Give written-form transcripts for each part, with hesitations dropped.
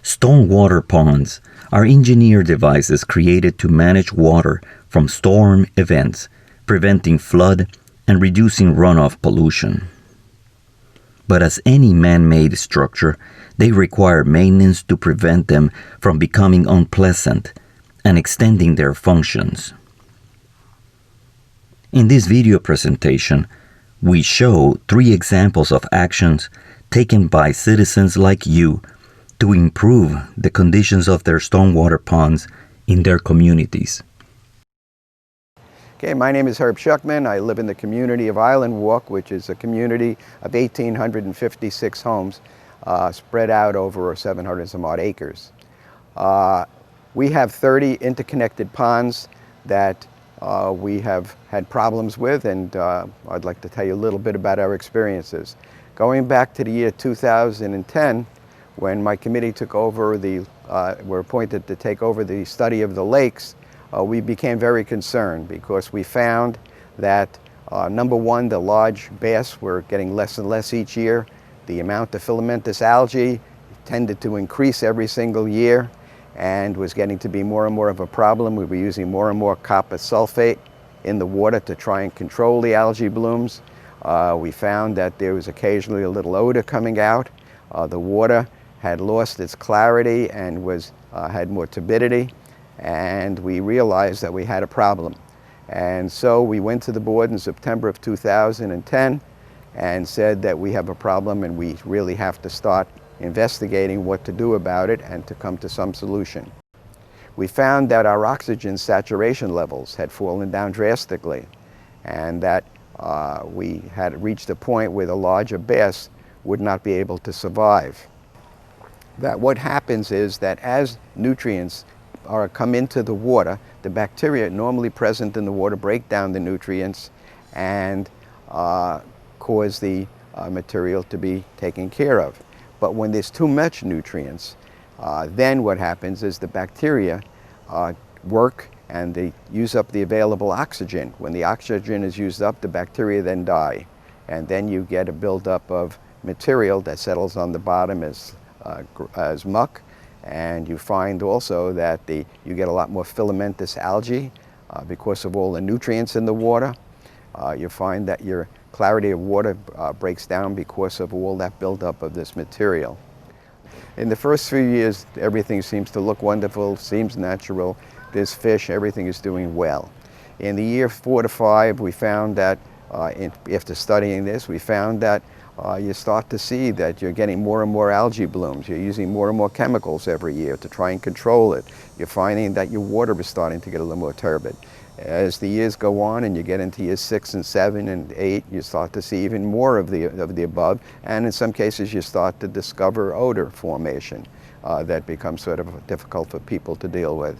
Stormwater ponds are engineered devices created to manage water from storm events, preventing flood and reducing runoff pollution. But as any man-made structure, they require maintenance to prevent them from becoming unpleasant and extending their functions. In this video presentation, we show 3 examples of actions taken by citizens like you to improve the conditions of their stormwater ponds in their communities. Okay, my name is Herb Shukman. I live in the community of Island Walk, which is a community of 1,856 homes spread out over 700 some odd acres. We have 30 interconnected ponds that we have had problems with, and I'd like to tell you a little bit about our experiences. Going back to the year 2010, when my committee took over were appointed to take over the study of the lakes, we became very concerned because we found that, number one, the large bass were getting less and less each year. The amount of filamentous algae tended to increase every single year and was getting to be more and more of a problem. We were using more and more copper sulfate in the water to try and control the algae blooms. We found that there was occasionally a little odor coming out. The water had lost its clarity and had more turbidity, and we realized that we had a problem. And so we went to the board in September of 2010 and said that we have a problem and we really have to start investigating what to do about it and to come to some solution. We found that our oxygen saturation levels had fallen down drastically, and that we had reached a point where the larger bass would not be able to survive. That what happens is that as nutrients come into the water, the bacteria normally present in the water break down the nutrients and cause the material to be taken care of. But when there's too much nutrients, then what happens is the bacteria work and they use up the available oxygen. When the oxygen is used up, the bacteria then die. And then you get a buildup of material that settles on the bottom as muck. And you find also that you get a lot more filamentous algae because of all the nutrients in the water. You find that your clarity of water breaks down because of all that buildup of this material. In the first few years, everything seems to look wonderful, seems natural. There's fish, everything is doing well. In the year 4 to 5, we found that, after studying this, we found that you start to see that you're getting more and more algae blooms. You're using more and more chemicals every year to try and control it. You're finding that your water is starting to get a little more turbid. As the years go on and you get into years 6 and 7 and 8, you start to see even more of the above, and in some cases you start to discover odor formation that becomes sort of difficult for people to deal with.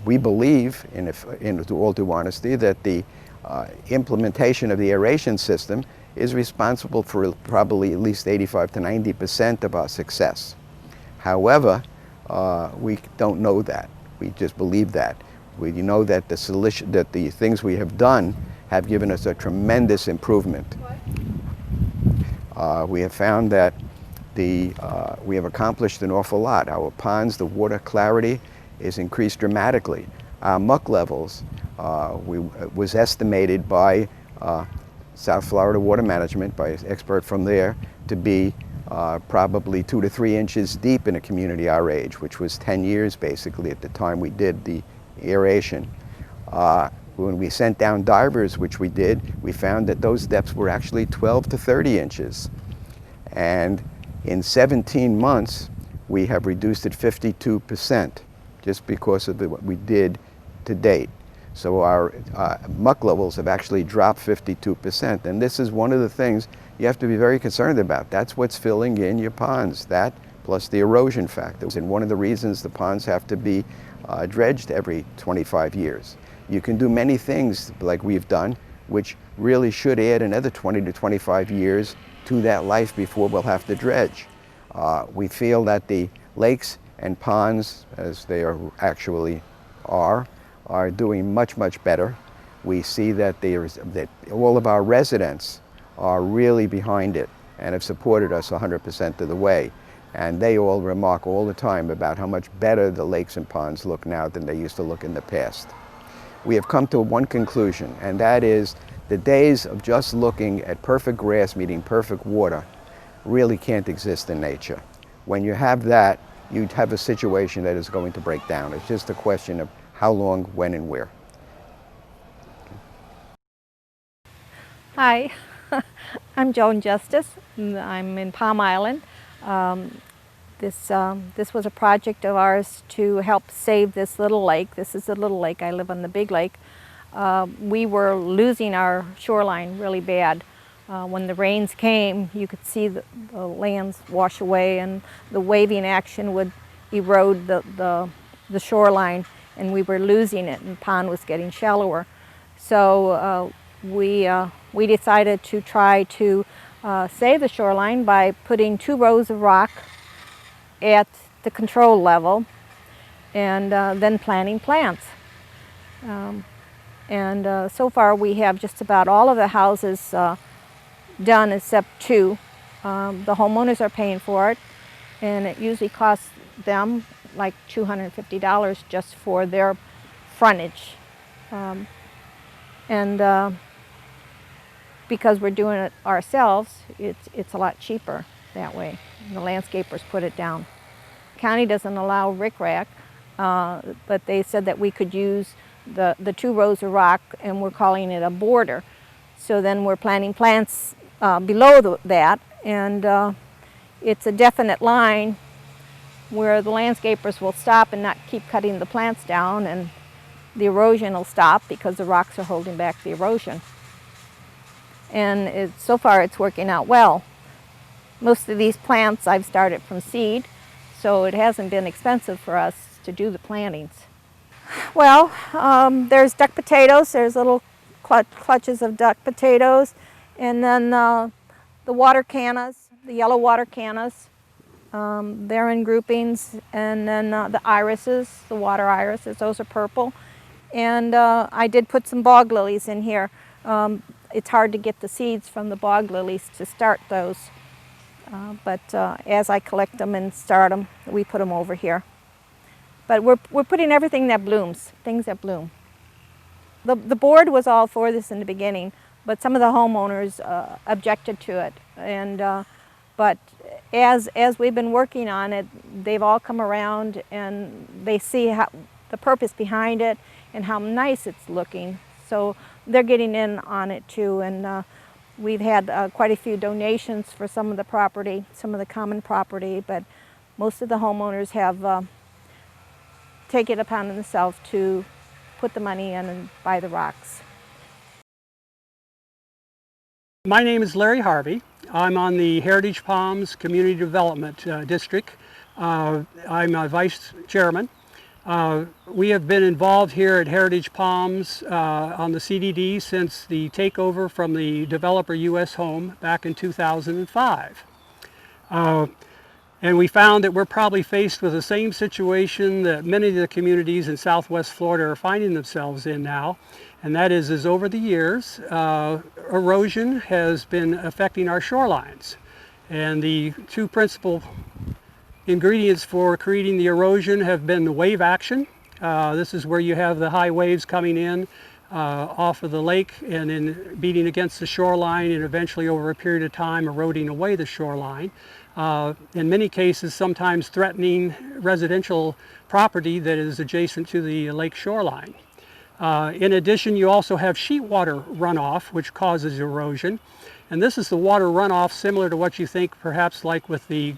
We believe, in all due honesty, that the implementation of the aeration system is responsible for probably at least 85 to 90% of our success. However, we don't know that. We just believe that. We know that the things we have done have given us a tremendous improvement. We have found that we have accomplished an awful lot. Our ponds, the water clarity is increased dramatically. Our muck levels was estimated by South Florida Water Management, by an expert from there, to be probably 2 to 3 inches deep in a community our age, which was 10 years basically at the time we did the aeration. When we sent down divers, which we did, we found that those depths were actually 12 to 30 inches. And in 17 months, we have reduced it 52% just because of what we did to date. So our muck levels have actually dropped 52%. And this is one of the things you have to be very concerned about. That's what's filling in your ponds, that plus the erosion factors. And one of the reasons the ponds have to be dredged every 25 years. You can do many things like we've done, which really should add another 20 to 25 years to that life before we'll have to dredge. We feel that the lakes and ponds, as they actually are doing much, much better. We see that all of our residents are really behind it and have supported us 100% of the way. And they all remark all the time about how much better the lakes and ponds look now than they used to look in the past. We have come to one conclusion, and that is the days of just looking at perfect grass meeting perfect water really can't exist in nature. When you have that, you'd have a situation that is going to break down. It's just a question of how long, when, and where. Hi, I'm Joan Justice. I'm in Palm Island. This was a project of ours to help save this little lake. This is a little lake. I live on the big lake. We were losing our shoreline really bad. When the rains came, you could see the lands wash away, and the waving action would erode the shoreline, and we were losing it, and the pond was getting shallower. So we decided to try to save the shoreline by putting 2 rows of rock at the control level, and then planting plants. So far we have just about all of the houses done except 2. The homeowners are paying for it, and it usually costs them like $250 just for their frontage. Because we're doing it ourselves, it's a lot cheaper that way. The landscapers put it down. The county doesn't allow rickrack, but they said that we could use the 2 rows of rock, and we're calling it a border. So then we're planting plants below that, and it's a definite line where the landscapers will stop and not keep cutting the plants down, and the erosion will stop because the rocks are holding back the erosion. And so far it's working out well. Most of these plants I've started from seed, so it hasn't been expensive for us to do the plantings. Well, there's duck potatoes. There's little clutches of duck potatoes, and then the water cannas, the yellow water cannas. They're in groupings, and then the irises, the water irises, those are purple. And I did put some bog lilies in here. It's hard to get the seeds from the bog lilies to start those, but as I collect them and start them, we put them over here. But we're putting everything that blooms, things that bloom. The board was all for this in the beginning, but some of the homeowners objected to it. And but as we've been working on it, they've all come around, and they see the purpose behind it and how nice it's looking. So they're getting in on it too, and we've had quite a few donations for some of the property, some of the common property, but most of the homeowners have taken it upon themselves to put the money in and buy the rocks. My name is Larry Harvey. I'm on the Heritage Palms Community Development District. I'm a vice chairman. We have been involved here at Heritage Palms on the CDD since the takeover from the developer US Home back in 2005. And we found that we're probably faced with the same situation that many of the communities in Southwest Florida are finding themselves in now. And that is over the years, erosion has been affecting our shorelines. And the 2 principal ingredients for creating the erosion have been the wave action. This is where you have the high waves coming in off of the lake and then beating against the shoreline, and eventually over a period of time eroding away the shoreline. In many cases, sometimes threatening residential property that is adjacent to the lake shoreline. In addition, you also have sheet water runoff, which causes erosion. And this is the water runoff similar to what you think perhaps like with the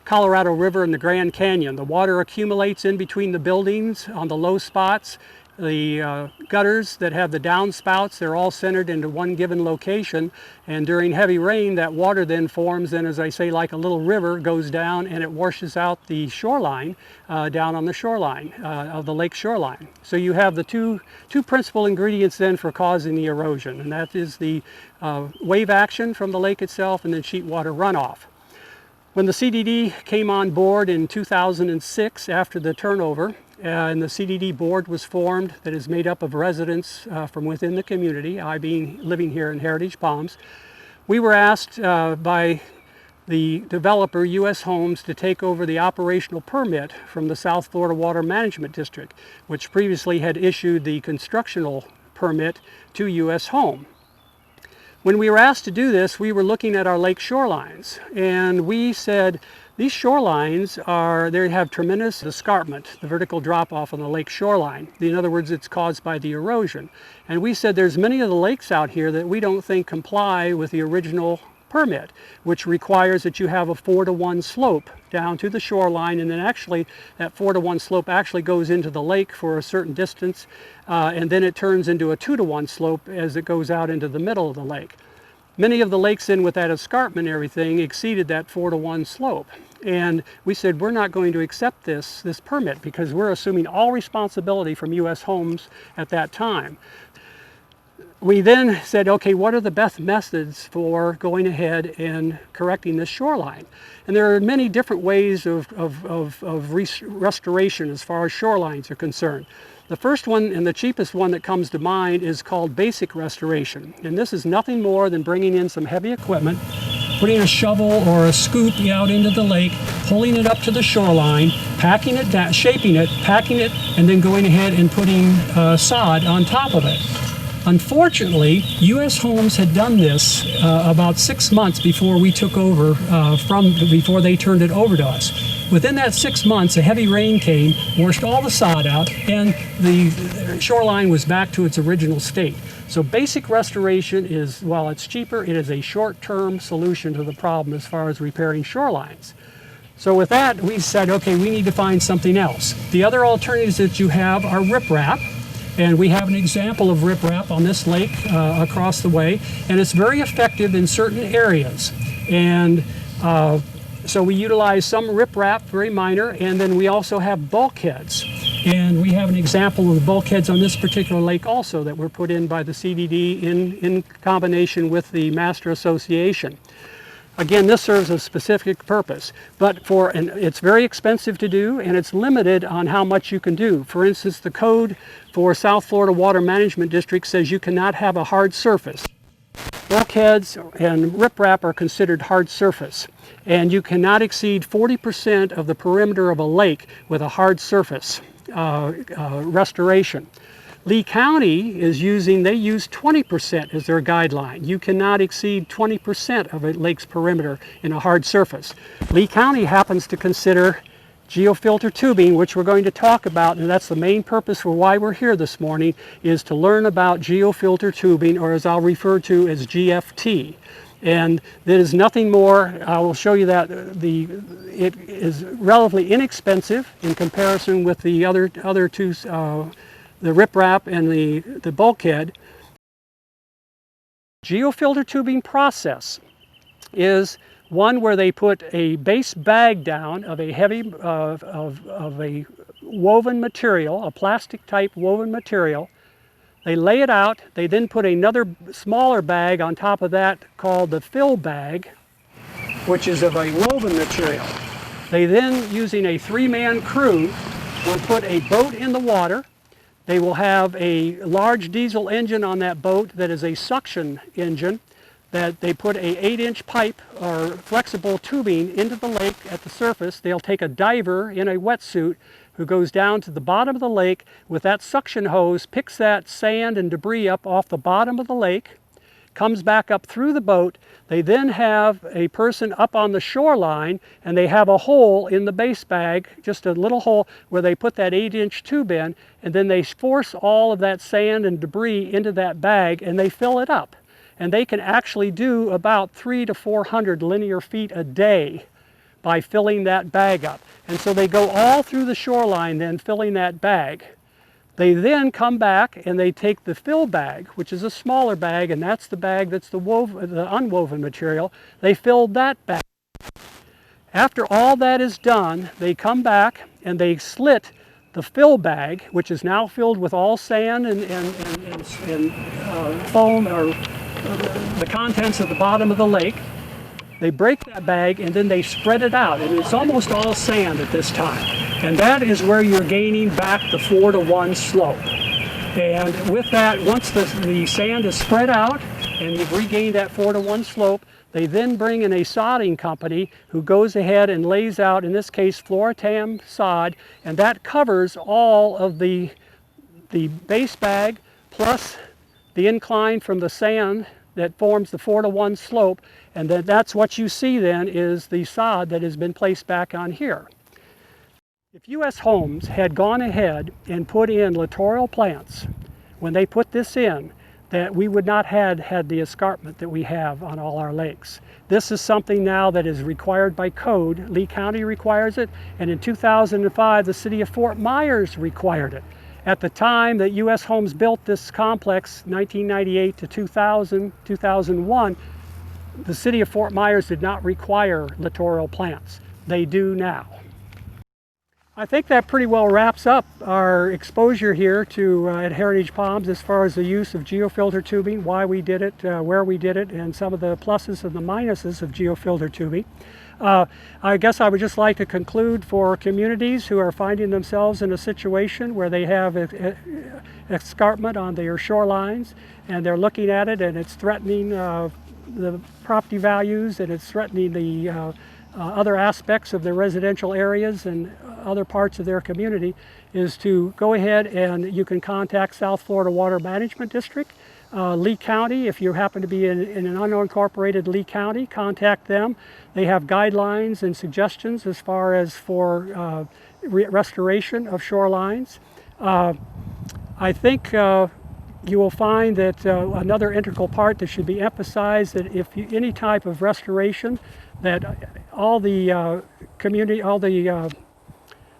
Colorado River and the Grand Canyon. The water accumulates in between the buildings on the low spots. The gutters that have the downspouts, they're all centered into one given location, and during heavy rain that water then forms, and as I say, like a little river, goes down and it washes out the shoreline down on the shoreline of the lake shoreline. So you have the two principal ingredients then for causing the erosion, and that is the wave action from the lake itself and then sheet water runoff. When the CDD came on board in 2006 after the turnover, and the CDD board was formed that is made up of residents from within the community, I being living here in Heritage Palms, we were asked by the developer, U.S. Homes, to take over the operational permit from the South Florida Water Management District, which previously had issued the constructional permit to U.S. Home. When we were asked to do this, we were looking at our lake shorelines, and we said these shorelines they have tremendous escarpment, the vertical drop-off on the lake shoreline. In other words, it's caused by the erosion. And we said there's many of the lakes out here that we don't think comply with the original permit, which requires that you have a 4-to-1 slope down to the shoreline, and then actually that 4-to-1 slope actually goes into the lake for a certain distance, and then it turns into a 2-to-1 slope as it goes out into the middle of the lake. Many of the lakes in with that escarpment and everything exceeded that 4-to-1 slope, and we said we're not going to accept this permit because we're assuming all responsibility from U.S. Homes at that time. We then said, okay, what are the best methods for going ahead and correcting this shoreline? And there are many different ways of restoration as far as shorelines are concerned. The first one and the cheapest one that comes to mind is called basic restoration. And this is nothing more than bringing in some heavy equipment, putting a shovel or a scoop out into the lake, pulling it up to the shoreline, packing it down, shaping it, packing it, and then going ahead and putting sod on top of it. Unfortunately, U.S. Homes had done this about 6 months before we took over, before they turned it over to us. Within that 6 months, a heavy rain came, washed all the sod out, and the shoreline was back to its original state. So basic restoration is, while it's cheaper, it is a short-term solution to the problem as far as repairing shorelines. So with that, we said, okay, we need to find something else. The other alternatives that you have are riprap. And we have an example of riprap on this lake across the way, and it's very effective in certain areas. And so we utilize some riprap, very minor, and then we also have bulkheads. And we have an example of the bulkheads on this particular lake also that were put in by the CDD in combination with the Master Association. Again, this serves a specific purpose, but it's very expensive to do, and it's limited on how much you can do. For instance, the code for South Florida Water Management District says you cannot have a hard surface. Bulkheads and riprap are considered hard surface, and you cannot exceed 40% of the perimeter of a lake with a hard surface restoration. Lee County is they use 20% as their guideline. You cannot exceed 20% of a lake's perimeter in a hard surface. Lee County happens to consider geofilter tubing, which we're going to talk about, and that's the main purpose for why we're here this morning, is to learn about geofilter tubing, or as I'll refer to as GFT. And there is nothing more. I will show you that it is relatively inexpensive in comparison with the other two, the riprap and the bulkhead. Geofilter tubing process is one where they put a base bag down of a heavy of a woven material, a plastic type woven material. They lay it out. They then put another smaller bag on top of that called the fill bag, which is of a woven material. They then, using a 3-man crew, will put a boat in the water. They will have a large diesel engine on that boat that is a suction engine that they put a 8-inch pipe or flexible tubing into the lake at the surface. They'll take a diver in a wetsuit who goes down to the bottom of the lake with that suction hose, picks that sand and debris up off the bottom of the lake, comes back up through the boat. They then have a person up on the shoreline, and they have a hole in the base bag, just a little hole where they put that 8-inch tube in, and then they force all of that sand and debris into that bag, and they fill it up. And they can actually do about 300 to 400 linear feet a day by filling that bag up. And so they go all through the shoreline then filling that bag. They then come back and they take the fill bag, which is a smaller bag, and that's the bag that's the unwoven material. They filled that bag. After all that is done, they come back and they slit the fill bag, which is now filled with all sand and foam, or the contents of the bottom of the lake. They break that bag and then they spread it out, and it's almost all sand at this time. And that is where you're gaining back the 4-to-1 slope. And with that, once the sand is spread out, and you've regained that 4-to-1 slope. They then bring in a sodding company who goes ahead and lays out, in this case, Floratam sod, and that covers all of the base bag plus the incline from the sand that forms the 4-to-1 slope, and that's what you see then is the sod that has been placed back on here. If U.S. Homes had gone ahead and put in littoral plants when they put this in, that we would not have had the escarpment that we have on all our lakes. This is something now that is required by code. Lee County requires it, and in 2005 the city of Fort Myers required it. At the time that U.S. Homes built this complex, 1998 to 2001, the city of Fort Myers did not require littoral plants. They do now. I think that pretty well wraps up our exposure here to at Heritage Palms as far as the use of geofilter tubing, why we did it, where we did it, and some of the pluses and the minuses of geofilter tubing. I guess I would just like to conclude for communities who are finding themselves in a situation where they have escarpment on their shorelines and they're looking at it and it's threatening the property values and it's threatening the other aspects of their residential areas and other parts of their community, is to go ahead and you can contact South Florida Water Management District, Lee County. If you happen to be in an unincorporated Lee County, contact them. They have guidelines and suggestions as far as for restoration of shorelines. I think you will find that another integral part that should be emphasized, that if any type of restoration, that all the community, all the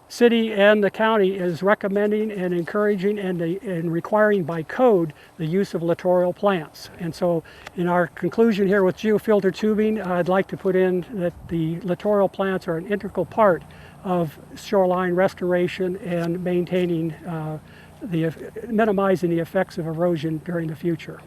city and the county is recommending and encouraging and requiring by code the use of littoral plants. And so in our conclusion here with geofilter tubing, I'd like to put in that the littoral plants are an integral part of shoreline restoration and maintaining minimizing the effects of erosion during the future.